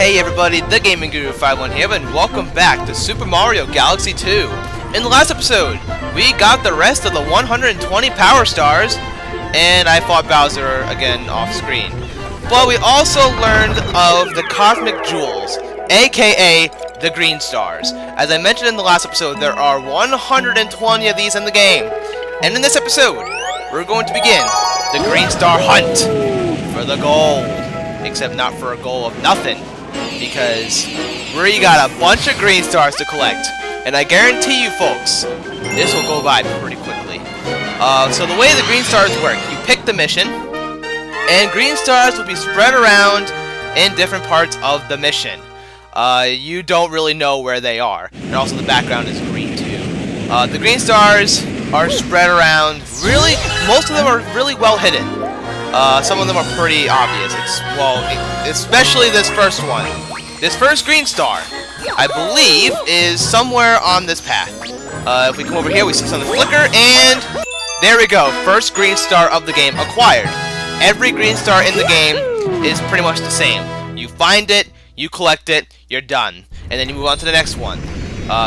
Hey everybody, the Gaming Guru 51 here, and welcome back to Super Mario Galaxy 2. In the last episode, we got the rest of the 120 Power Stars, and I fought Bowser again off screen. But we also learned of the Cosmic Jewels, aka the Green Stars. As I mentioned in the last episode, there are 120 of these in the game. And in this episode, we're going to begin the Green Star Hunt for the gold. Except not for a goal of nothing, because we got a bunch of green stars to collect, and I guarantee you folks, this will go by pretty quickly. So the way the green stars work, you pick the mission, and green stars will be spread around in different parts of the mission. You don't really know where they are, and also the background is green too. The green stars are spread around, most of them are really well hidden. Some of them are pretty obvious, especially this first one. This first green star, I believe, is somewhere on this path. If we come over here, we see something flicker, and there we go. First green star of the game acquired. Every green star in the game is pretty much the same. You find it, you collect it, you're done. And then you move on to the next one.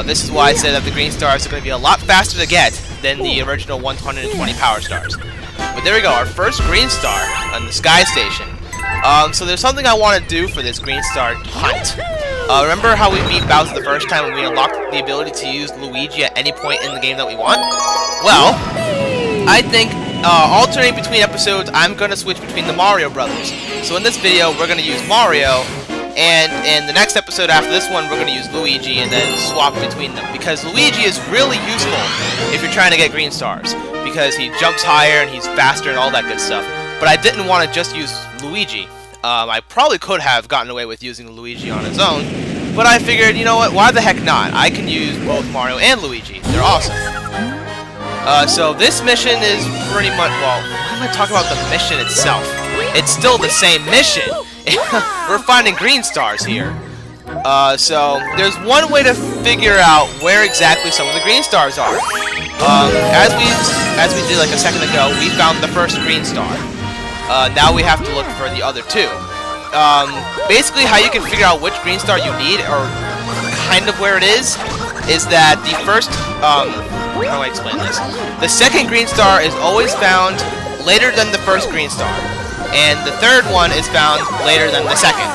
This is why I said that the green stars are going to be a lot faster to get than the original 120 Power Stars. But there we go, our first green star on the Sky Station. So there's something I want to do for this green star hunt. Remember how we beat Bowser the first time when we unlocked the ability to use Luigi at any point in the game that we want? Well, I think alternating between episodes, I'm going to switch between the Mario brothers. So in this video, we're going to use Mario, and in the next episode after this one, we're going to use Luigi and then swap between them. Because Luigi is really useful if you're trying to get green stars, because he jumps higher and he's faster and all that good stuff. But I didn't want to just use Luigi. I probably could have gotten away with using Luigi on his own, but I figured, you know what, why the heck not? I can use both Mario and Luigi. They're awesome. So this mission is pretty much, well, why am I talking about the mission itself? It's still the same mission. We're finding green stars here. So there's one way to figure out where exactly some of the green stars are. As we did like a second ago, we found the first green star. Now we have to look for the other two. Basically, how you can figure out which green star you need, or kind of where it is that the first, how do I explain this? The second green star is always found later than the first green star, and the third one is found later than the second.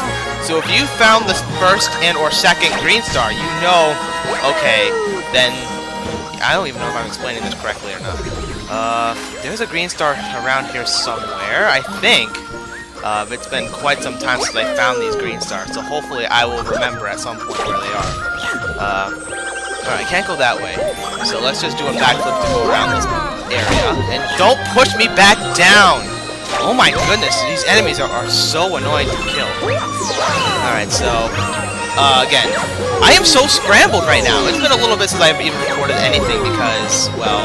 So if you found the first and or second green star, you know, okay, then I don't even know if I'm explaining this correctly or not. There's a green star around here somewhere, I think. It's been quite some time since I found these green stars, so hopefully I will remember at some point where they are. Alright, can't go that way. So let's just do a backflip to go around this area. And don't push me back down! Oh my goodness, these enemies are so annoying to kill. Alright, so again, I am so scrambled right now. It's been a little bit since I've even recorded anything because, well,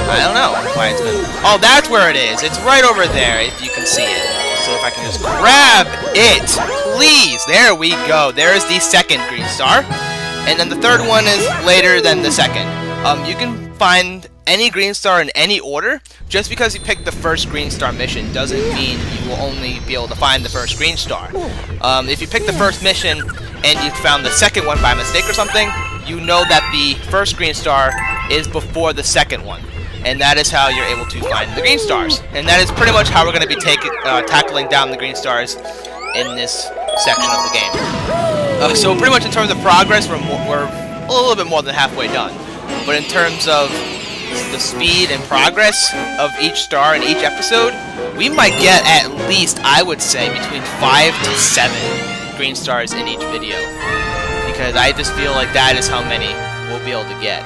I don't know why it's been... Oh, that's where it is. It's right over there, if you can see it. So if I can just grab it, please. There we go. There's the second green star. And then the third one is later than the second. You can find any green star in any order. Just because you picked the first green star mission doesn't mean you will only be able to find the first green star. If you pick the first mission and you found the second one by mistake or something, you know that the first green star is before the second one. And that is how you're able to find the green stars. And that is pretty much how we're going to be tackling down the green stars in this section of the game. So pretty much in terms of progress, we're a little bit more than halfway done. But in terms of the speed and progress of each star in each episode, we might get at least, I would say, between 5 to 7 green stars in each video. Because I just feel like that is how many we'll be able to get.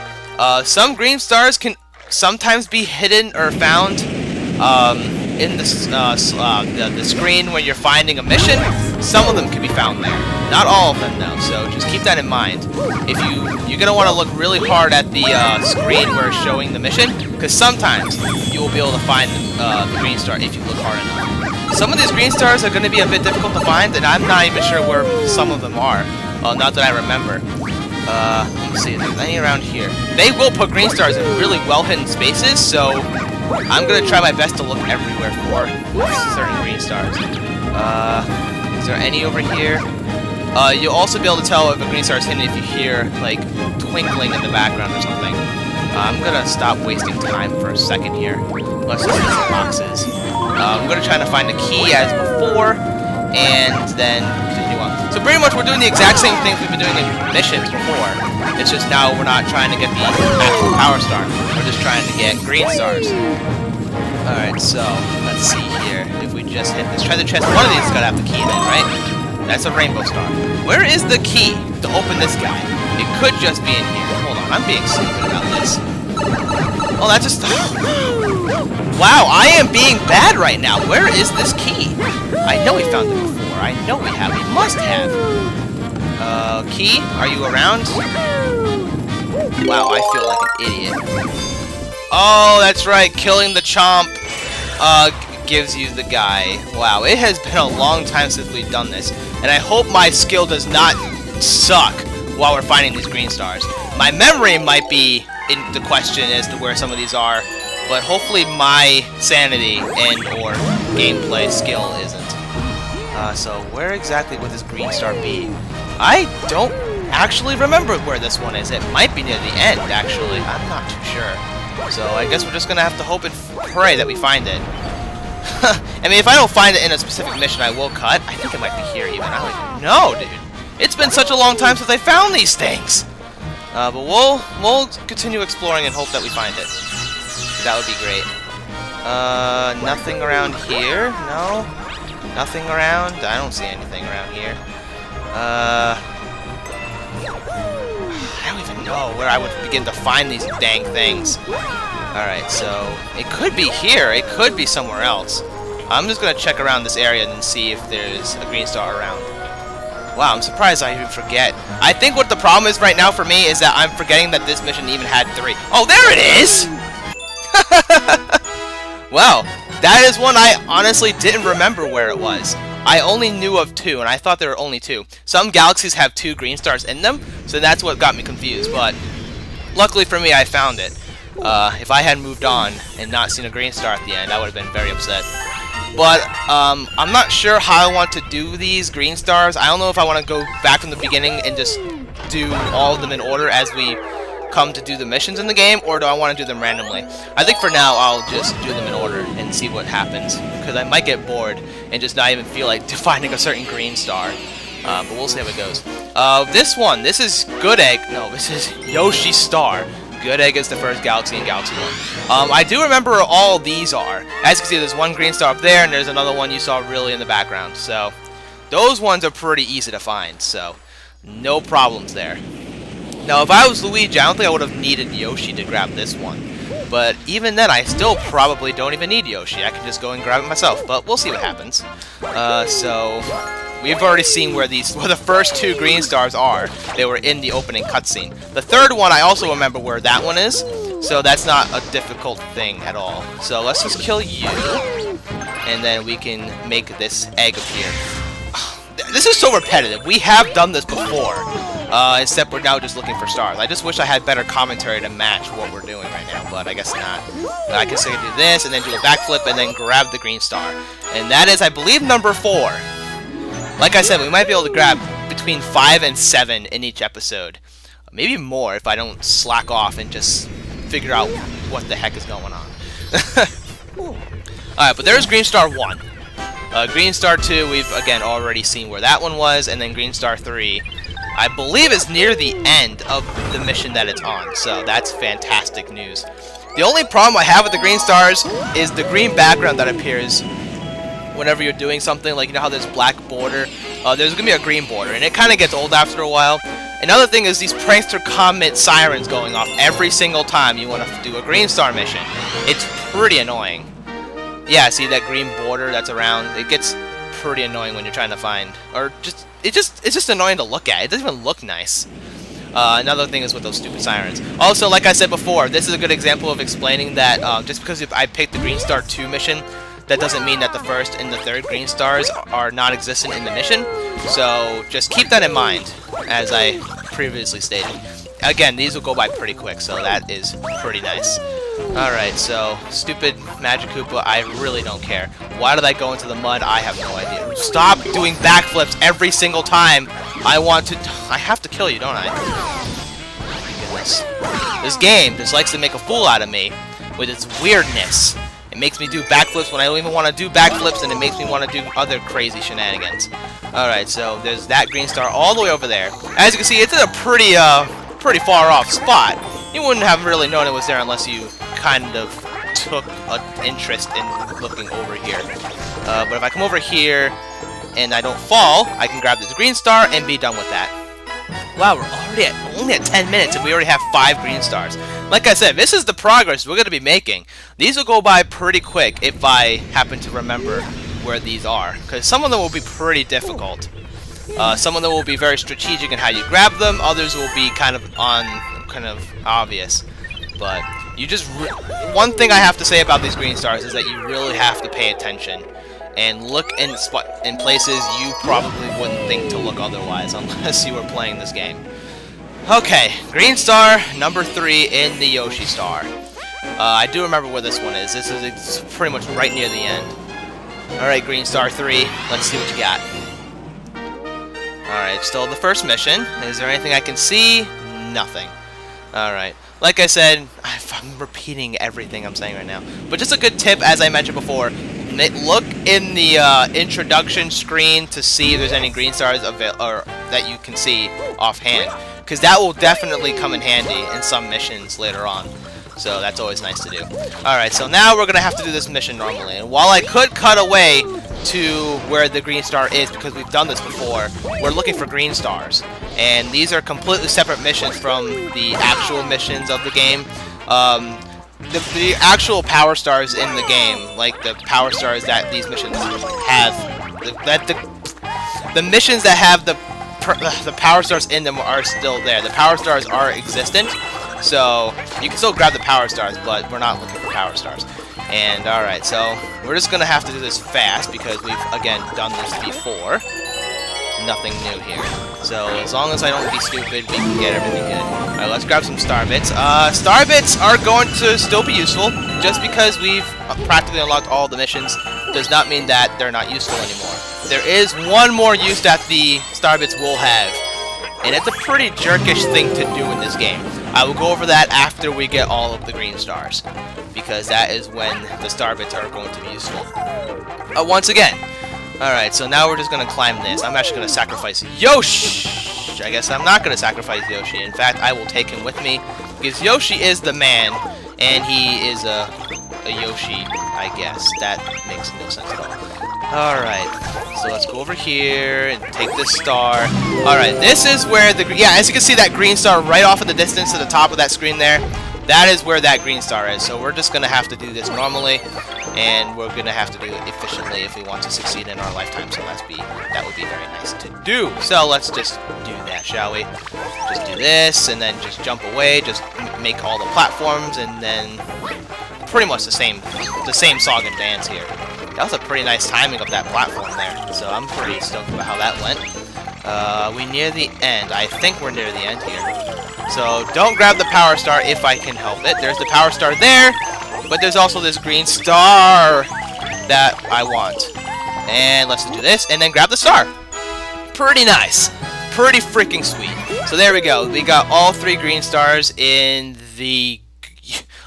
Some green stars can sometimes be hidden or found in the screen when you're finding a mission. Some of them can be found there. Not all of them though, so just keep that in mind. If you're gonna want to look really hard at the screen where it's showing the mission, because sometimes you will be able to find the green star if you look hard enough. Some of these green stars are going to be a bit difficult to find, and I'm not even sure where some of them are. Not that I remember. Let me see, is there any around here? They will put green stars in really well-hidden spaces, so I'm gonna try my best to look everywhere for certain green stars. Is there any over here? You'll also be able to tell if a green star is hidden if you hear, like, twinkling in the background or something. I'm gonna stop wasting time for a second here. Let's just hit some boxes. I'm gonna try to find a key as before, and then continue on. So pretty much we're doing the exact same things we've been doing in missions before. It's just now we're not trying to get the actual power star. We're just trying to get green stars. Alright, so let's see here. If we just hit this, try the chest. One of these has gotta have the key then, right? That's a rainbow star. Where is the key to open this guy? It could just be in here. Hold on, I'm being stupid about this. Oh, that's just... Wow, I am being bad right now. Where is this key? I know we found it before. I know we have. We must have. Key? Are you around? Wow, I feel like an idiot. Oh, that's right. Killing the chomp gives you the guy. Wow, it has been a long time since we've done this. And I hope my skill does not suck while we're finding these green stars. My memory might be in the question as to where some of these are, but hopefully my sanity and or gameplay skill isn't. So where exactly would this green star be? I don't actually remember where this one is. It might be near the end, actually. I'm not too sure. So I guess we're just gonna have to hope and pray that we find it. I mean, if I don't find it in a specific mission, I will cut. I think it might be here even. I don't even know, dude. It's been such a long time since I found these things. But we'll continue exploring and hope that we find it. That would be great. Nothing around here? No? Nothing around? I don't see anything around here. I don't even know where I would begin to find these dang things. Alright, so it could be here. It could be somewhere else. I'm just going to check around this area and see if there's a green star around. Wow, I'm surprised I even forget. I think what the problem is right now for me is that I'm forgetting that this mission even had 3. Oh, there it is! Well, that is one I honestly didn't remember where it was. I only knew of 2, and I thought there were only 2. Some galaxies have 2 green stars in them, so that's what got me confused, but luckily for me, I found it. If I had moved on and not seen a green star at the end, I would have been very upset. But, I'm not sure how I want to do these green stars. I don't know if I want to go back from the beginning and just do all of them in order as we come to do the missions in the game, or do I want to do them randomly? I think for now, I'll just do them in order and see what happens, because I might get bored and just not even feel like finding a certain green star. But we'll see how it goes. This is Good Egg. No, this is Yoshi Star. Good Egg is the first galaxy in Galaxy 1. I do remember where all these are. As you can see, there's one green star up there, and there's another one you saw really in the background. So, those ones are pretty easy to find, so no problems there. Now, if I was Luigi, I don't think I would have needed Yoshi to grab this one. But even then, I still probably don't even need Yoshi. I can just go and grab it myself, but we'll see what happens. So, we've already seen where the first 2 green stars are. They were in the opening cutscene. The third one, I also remember where that one is, so that's not a difficult thing at all. So let's just kill you, and then we can make this egg appear. This is so repetitive. We have done this before, except we're now just looking for stars. I just wish I had better commentary to match what we're doing right now, but I guess not. I can say do this, and then do a backflip, and then grab the green star. And that is, I believe, number 4. Like I said, we might be able to grab between 5 and 7 in each episode. Maybe more if I don't slack off and just figure out what the heck is going on. Alright, but there's Green Star 1. Green Star 2, we've, again, already seen where that one was. And then Green Star 3, I believe, is near the end of the mission that it's on. So that's fantastic news. The only problem I have with the green stars is the green background that appears whenever you're doing something, like, you know how there's black border, there's gonna be a green border, and it kind of gets old after a while. Another thing is these Prankster Comet sirens going off every single time you want to do a green star mission. It's pretty annoying. Yeah, see that green border that's around? It gets pretty annoying when you're trying to find, or it's just annoying to look at. It doesn't even look nice. Another thing is with those stupid sirens. Also, like I said before, this is a good example of explaining that just because I picked the Green Star 2 mission, that doesn't mean that the first and the third green stars are non-existent in the mission. So just keep that in mind, as I previously stated. Again, these will go by pretty quick, so that is pretty nice. Alright, so stupid Magic Koopa, I really don't care. Why did I go into the mud? I have no idea. Stop doing backflips every single time I have to kill you, don't I? Oh my goodness. This game just likes to make a fool out of me with its weirdness. It makes me do backflips when I don't even want to do backflips, and it makes me want to do other crazy shenanigans. Alright, so there's that green star all the way over there. As you can see, it's in a pretty far off spot. You wouldn't have really known it was there unless you kind of took an interest in looking over here. But if I come over here and I don't fall, I can grab this green star and be done with that. Wow, we're only at 10 minutes and we already have 5 green stars. Like I said, this is the progress we're going to be making. These will go by pretty quick if I happen to remember where these are, because some of them will be pretty difficult. Some of them will be very strategic in how you grab them. Others will be kind of obvious. But you just one thing I have to say about these green stars is that you really have to pay attention and look in places you probably wouldn't think to look otherwise unless you were playing this game. Okay, green star number 3 in the Yoshi star. I do remember where this one is. It's pretty much right near the end. Alright, green star 3, let's see what you got. Alright, still the first mission. Is there anything I can see? Nothing. Alright, like I said, I'm repeating everything I'm saying right now. But just a good tip, as I mentioned before, look in the introduction screen to see if there's any green stars that you can see offhand, because that will definitely come in handy in some missions later on. So that's always nice to do. Alright, so now we're going to have to do this mission normally. And while I could cut away to where the green star is, because we've done this before, we're looking for green stars. And these are completely separate missions from the actual missions of the game. The actual power stars in the game, like the power stars that these missions have, the missions that have the power stars in them are still there. The power stars are existent, so you can still grab the power stars, but we're not looking for power stars. And alright, so we're just gonna have to do this fast because we've again done this before. Nothing new here. So as long as I don't be stupid, we can get everything good. Alright, let's grab some star bits. Star bits are going to still be useful. Just because we've practically unlocked all the missions does not mean that they're not useful anymore. There is one more use that the star bits will have, and it's a pretty jerkish thing to do in this game. I will go over that after we get all of the green stars, because that is when the star bits are going to be useful. Once again. Alright, so now we're just going to climb this. I'm actually going to sacrifice Yoshi. I guess I'm not going to sacrifice Yoshi. In fact, I will take him with me, because Yoshi is the man, and he is a Yoshi, I guess. That makes no sense at all. Alright, so let's go over here and take this star. Alright, this is where as you can see that green star right off in the distance to the top of that screen there. That is where that green star is. So we're just going to have to do this normally, and we're going to have to do it efficiently if we want to succeed in our lifetime. So that would be very nice to do. So let's just do that, shall we? Just do this, and then just jump away, just make all the platforms, and then pretty much the same song and dance here. That was a pretty nice timing of that platform there. So I'm pretty stoked about how that went. We near the end. I think we're near the end here. So don't grab the power star if I can help it. There's the power star there, but there's also this green star that I want. And let's do this, and then grab the star. Pretty nice. Pretty freaking sweet. So there we go. We got all 3 green stars in the...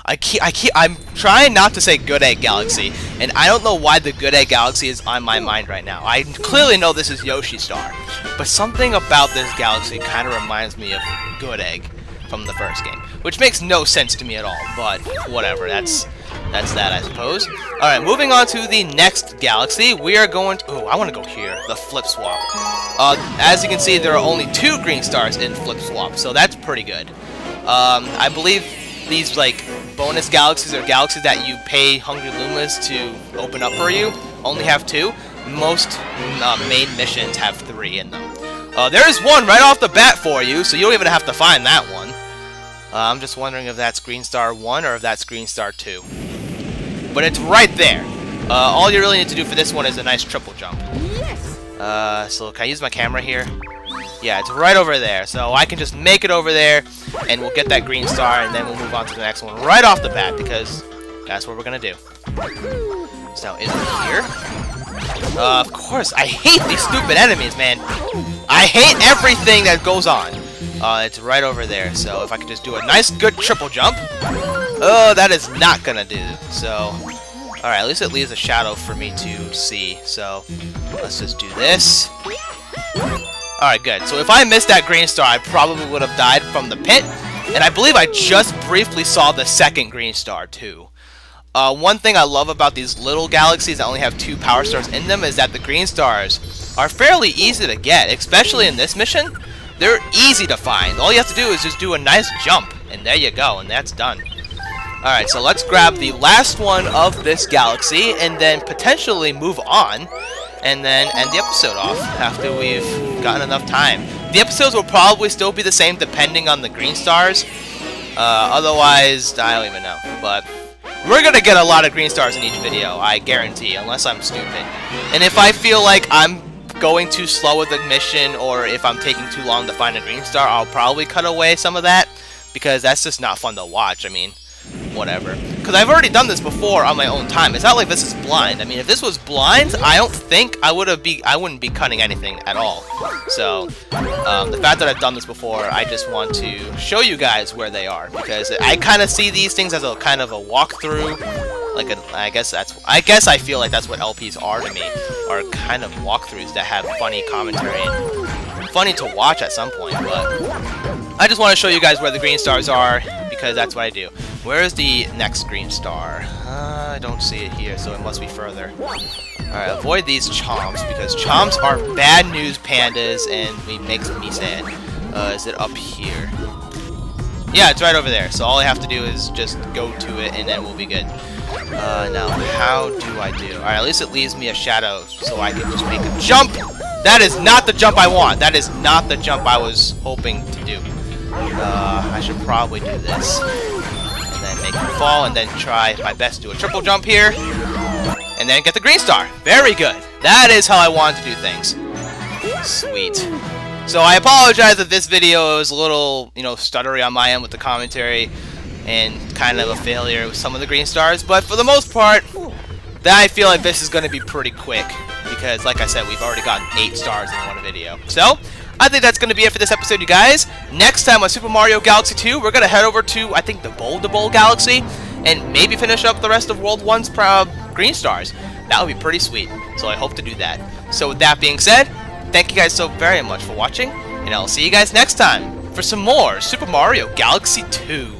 I'm trying not to say Good Egg Galaxy, and I don't know why the Good Egg Galaxy is on my mind right now. I clearly know this is Yoshi Star, but something about this galaxy kind of reminds me of Good Egg from the first game, which makes no sense to me at all, but whatever, that's that, I suppose. Alright, moving on to the next galaxy, we are going to... Oh, I want to go here, the Flip Swap. As you can see, there are only 2 green stars in Flip Swap, so that's pretty good. I believe these, like, bonus galaxies or galaxies that you pay Hungry Lumas to open up for you only have 2. Most main missions have 3 in them. There's one right off the bat for you, so you don't even have to find that one. I'm just wondering if that's Green Star 1 or if that's Green Star 2. But it's right there. All you really need to do for this one is a nice triple jump. Yes. So can I use my camera here? Yeah, it's right over there. So I can just make it over there, and we'll get that green star, and then we'll move on to the next one right off the bat, because that's what we're going to do. So is it here? Of course, I hate these stupid enemies, man. I hate everything that goes on. It's right over there, so if I could just do a nice, good triple jump. Oh, that is not gonna do. So, alright, at least it leaves a shadow for me to see. So, let's just do this. Alright, good. So if I missed that green star, I probably would have died from the pit. And I believe I just briefly saw the second green star, too. One thing I love about these little galaxies that only have 2 power stars in them is that the green stars are fairly easy to get, especially in this mission. They're easy to find. All you have to do is just do a nice jump, and there you go, and that's done. Alright, so let's grab the last one of this galaxy, and then potentially move on, and then end the episode off after we've gotten enough time. The episodes will probably still be the same depending on the green stars. Otherwise, I don't even know. But we're gonna get a lot of green stars in each video, I guarantee, unless I'm stupid. And if I feel like I'm going too slow with the mission, or if I'm taking too long to find a green star, I'll probably cut away some of that, because that's just not fun to watch. I mean, whatever. Because I've already done this before on my own time. It's not like this is blind. I mean, if this was blind, I don't think I wouldn't be cutting anything at all. So, the fact that I've done this before, I just want to show you guys where they are, because I kind of see these things as a kind of a walkthrough. Like I guess I feel like that's what LPs are to me, are kind of walkthroughs that have funny commentary and funny to watch at some point. But I just want to show you guys where the green stars are, because that's what I do. Where is the next green star? I don't see it here, so it must be further. Alright, avoid these chomps, because chomps are bad news pandas, and it makes me sad. Is it up here? Yeah, it's right over there, so all I have to do is just go to it, and then we'll be good. Now, how do I do? Alright, at least it leaves me a shadow, so I can just make a jump! That is not the jump I want! That is not the jump I was hoping to do. I should probably do this. And then make it fall, and then try my best to do a triple jump here. And then get the green star. Very good. That is how I want to do things. Sweet. So I apologize if this video is a little, stuttery on my end with the commentary, and kind of a failure with some of the green stars, but for the most part, I feel like this is going to be pretty quick, because like I said, we've already gotten 8 stars in one video. So, I think that's going to be it for this episode, you guys. Next time on Super Mario Galaxy 2, we're going to head over to, I think, the Bowl Galaxy, and maybe finish up the rest of World 1's green stars. That would be pretty sweet, so I hope to do that. So with that being said, thank you guys so very much for watching, and I'll see you guys next time for some more Super Mario Galaxy 2.